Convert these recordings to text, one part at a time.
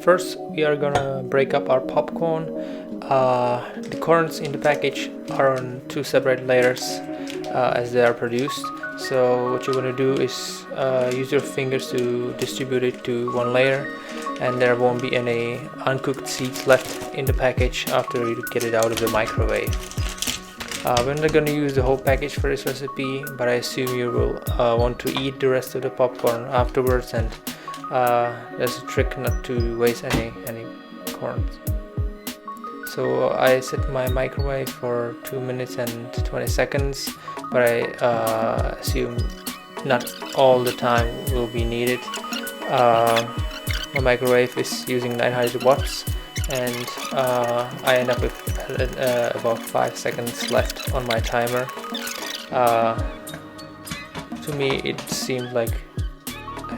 First, we are gonna break up our popcorn. The corns in the package are on two separate layers as they are produced. So what you want to do is use your fingers to distribute it to one layer, and there won't be any uncooked seeds left in the package after you get it out of the microwave. We're not going to use the whole package for this recipe, but I assume you will want to eat the rest of the popcorn afterwards, and there's a trick not to waste any corns. So I set my microwave for 2 minutes and 20 seconds, but I assume not all the time will be needed. My microwave is using 900 watts, and I end up with about 5 seconds left on my timer. To me it seemed like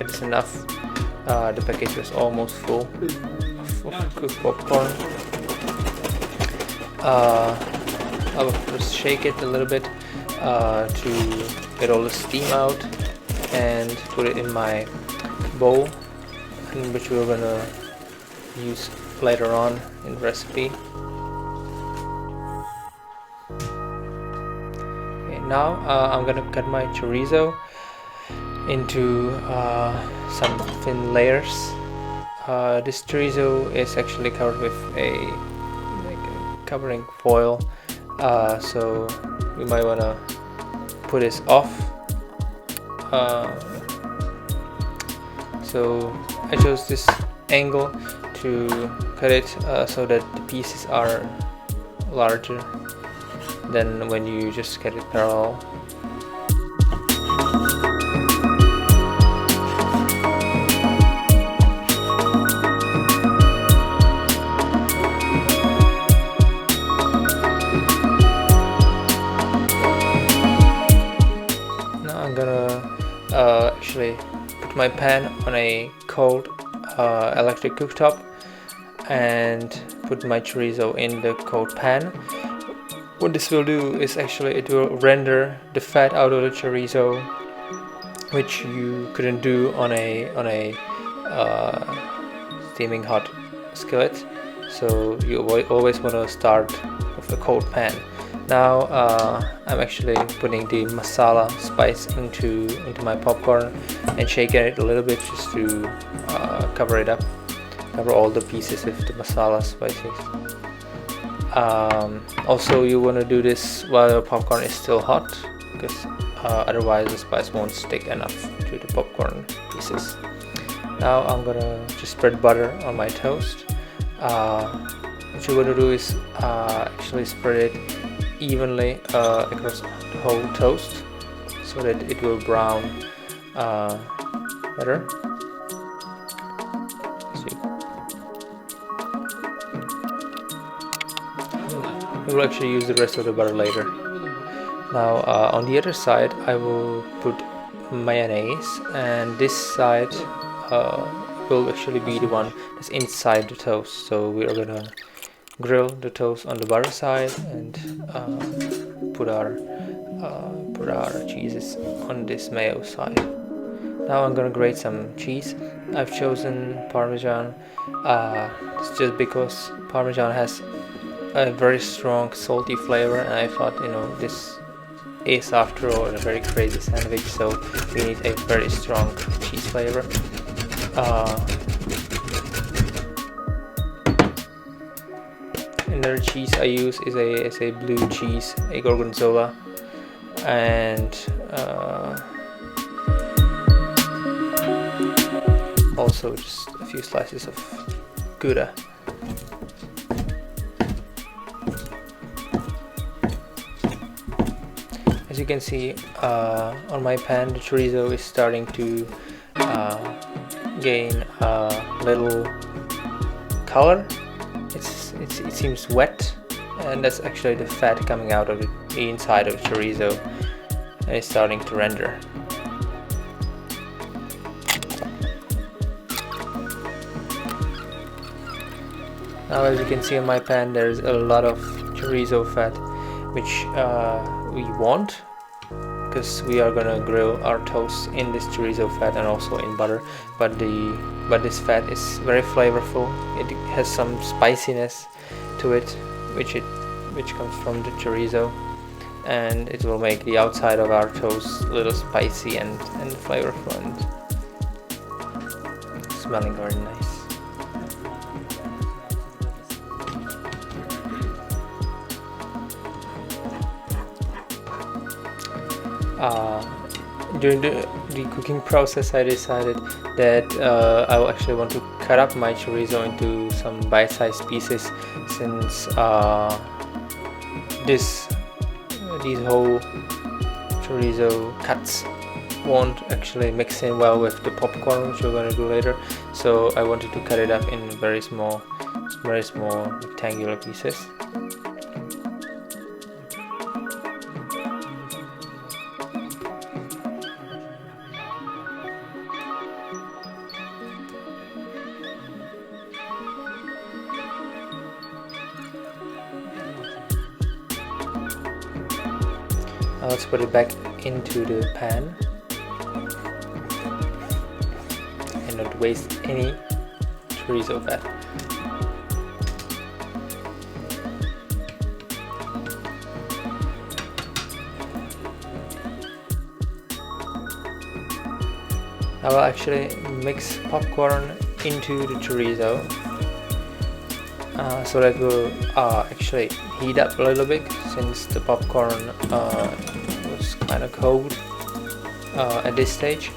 it's enough. The package was almost full of cooked popcorn. I will first shake it a little bit to get all the steam out and put it in my bowl, which we're gonna use later on in the recipe. Okay, now I'm gonna cut my chorizo into some thin layers. This chorizo is actually covered with a covering foil, so we might want to put this off. So I chose this angle to cut it so that the pieces are larger than when you just cut it parallel. I'm gonna actually put my pan on a cold electric cooktop and put my chorizo in the cold pan. What this will do is actually it will render the fat out of the chorizo, which you couldn't do on a steaming hot skillet. So you always want to start with a cold pan. Now I'm actually putting the masala spice into my popcorn and shaking it a little bit just to cover it up, cover all the pieces with the masala spices. Also, you want to do this while your popcorn is still hot, because otherwise the spice won't stick enough to the popcorn pieces. Now I'm gonna just spread butter on my toast. What you want to do is actually spread it evenly across the whole toast so that it will brown better. We will actually use the rest of the butter later. Now on the other side I will put mayonnaise, and this side will actually be the one that's inside the toast. So we are gonna grill the toast on the butter side and put our cheeses on this mayo side. Now I'm gonna grate some cheese. I've chosen Parmesan. It's just because Parmesan has a very strong salty flavor, and I thought, this is after all a very crazy sandwich, so we need a very strong cheese flavor. Another cheese I use is a blue cheese, a gorgonzola, and also just a few slices of Gouda. As you can see on my pan, the chorizo is starting to gain a little color. It seems wet, and that's actually the fat coming out of the inside of the chorizo, and it's starting to render. Now, as you can see on my pan, there's a lot of chorizo fat, which we want, because we are gonna grill our toast in this chorizo fat and also in butter, but this fat is very flavorful. It has some spiciness to it, which comes from the chorizo, and it will make the outside of our toast a little spicy and flavorful and smelling very nice. During the cooking process, I decided that I actually want to cut up my chorizo into some bite-sized pieces, since these whole chorizo cuts won't actually mix in well with the popcorn, which we're going to do later. So I wanted to cut it up in very small rectangular pieces. Now let's put it back into the pan and not waste any chorizo fat. I will actually mix popcorn into the chorizo, so that will actually heat up a little bit, since the popcorn was kind of cold at this stage,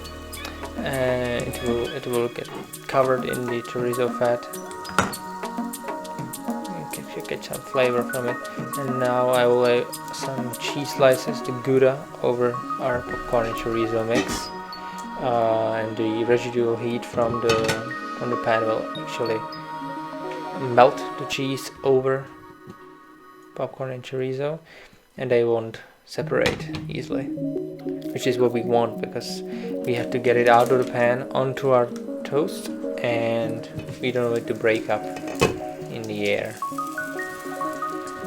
and it will get covered in the chorizo fat. You get some flavor from it. And now I will lay some cheese slices, the Gouda, over our popcorn and chorizo mix, and the residual heat from the pan will actually melt the cheese over popcorn and chorizo, and they won't separate easily, which is what we want, because we have to get it out of the pan onto our toast, and we don't want it to break up in the air.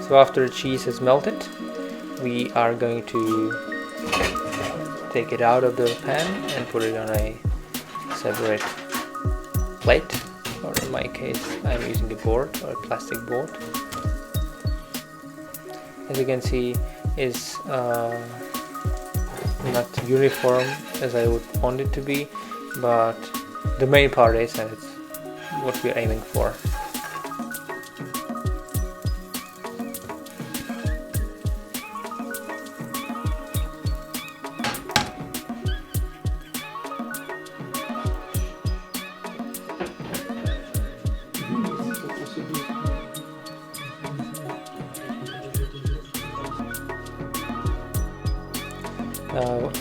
So after the cheese has melted, we are going to take it out of the pan and put it on a separate plate, or in my case I'm using a board, or a plastic board. As you can see, is not uniform as I would want it to be, but the main part is, and it's what we're aiming for.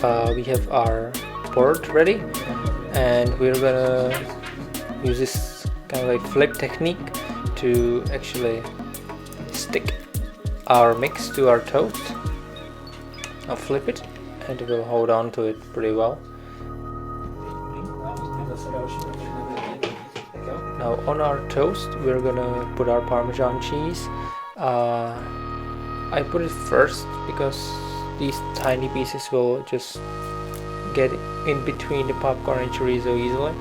Now we have our board ready, and we're gonna use this kind of like flip technique to actually stick our mix to our toast. I'll flip it and it will hold on to it pretty well. Now on our toast we're gonna put our Parmesan cheese. I put it first because these tiny pieces will just get in between the popcorn and chorizo easily.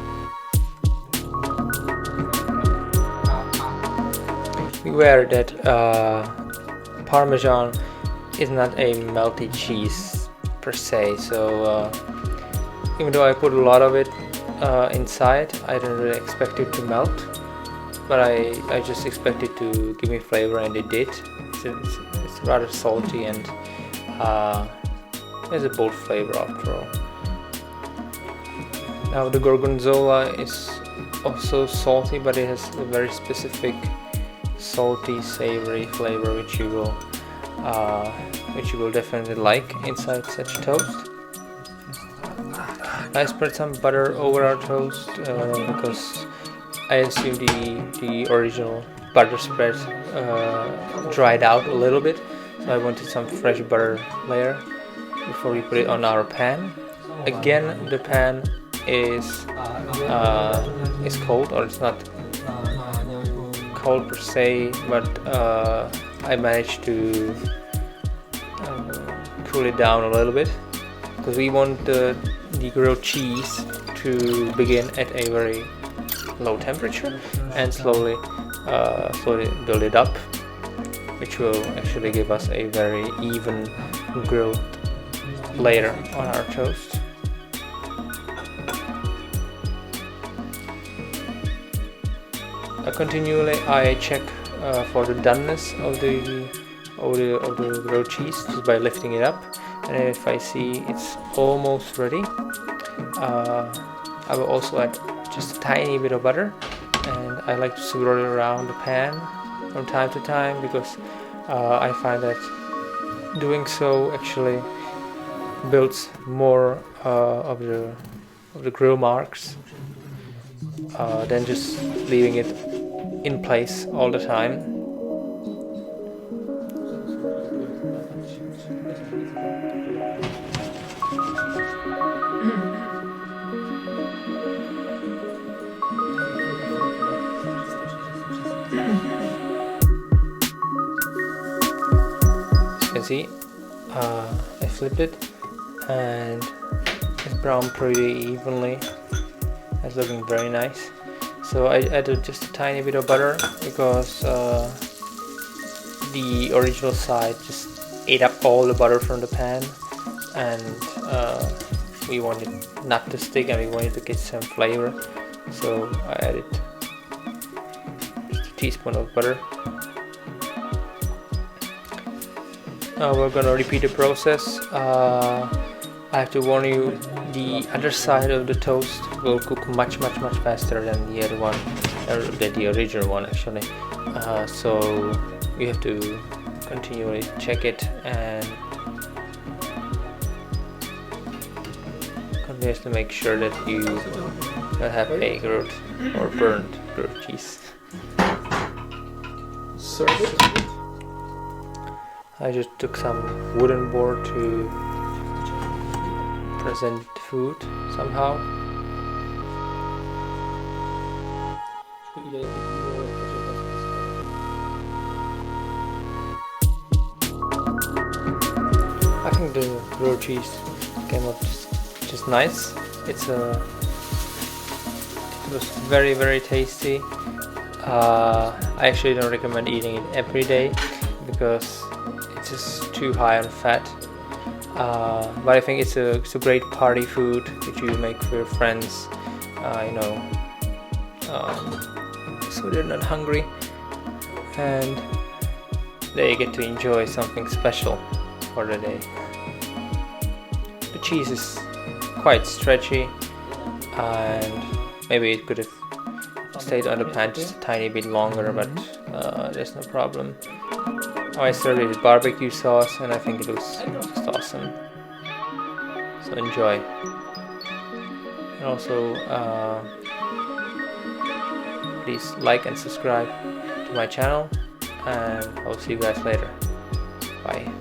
Beware that Parmesan is not a melty cheese per se, so even though I put a lot of it inside, I don't really expect it to melt, but I just expect it to give me flavor, and it did. It's rather salty, and there's a bold flavor after all. Now the gorgonzola is also salty, but it has a very specific salty, savory flavor which you will definitely like inside such toast. I spread some butter over our toast because I assume the original butter spread dried out a little bit, so I wanted some fresh butter layer before we put it on our pan. Again, the pan is cold, or it's not cold per se, but I managed to cool it down a little bit, because we want the grilled cheese to begin at a very low temperature and slowly build it up, which will actually give us a very even grilled layer on our toast. Continually I check for the doneness of the grilled cheese just by lifting it up, and if I see it's almost ready, I will also add just a tiny bit of butter, and I like to swirl it around the pan from time to time, because I find that doing so actually builds more of the grill marks than just leaving it in place all the time. As you can see, I flipped it and it's browned pretty evenly. It's looking very nice. So I added just a tiny bit of butter because the original side just ate up all the butter from the pan, and we wanted not to stick and we wanted to get some flavor. So I added just a teaspoon of butter. Now we're gonna repeat the process. I have to warn you, the other side of the toast will cook much faster than the other one, or than the original one actually. So you have to continually check it and continuously make sure that you don't have a grilled or burnt grilled cheese. Serve it. I just took some wooden board to present food somehow. I think the grilled cheese came up just nice. It was very tasty. I actually don't recommend eating it every day because it's just too high on fat. But I think it's a great party food which you make for your friends, so they're not hungry and they get to enjoy something special for the day. The cheese is quite stretchy and maybe it could have stayed on the pan just a tiny bit longer, but there's no problem. I served it with barbecue sauce and I think it looks just awesome. So enjoy. And also please like and subscribe to my channel, and I will see you guys later. Bye.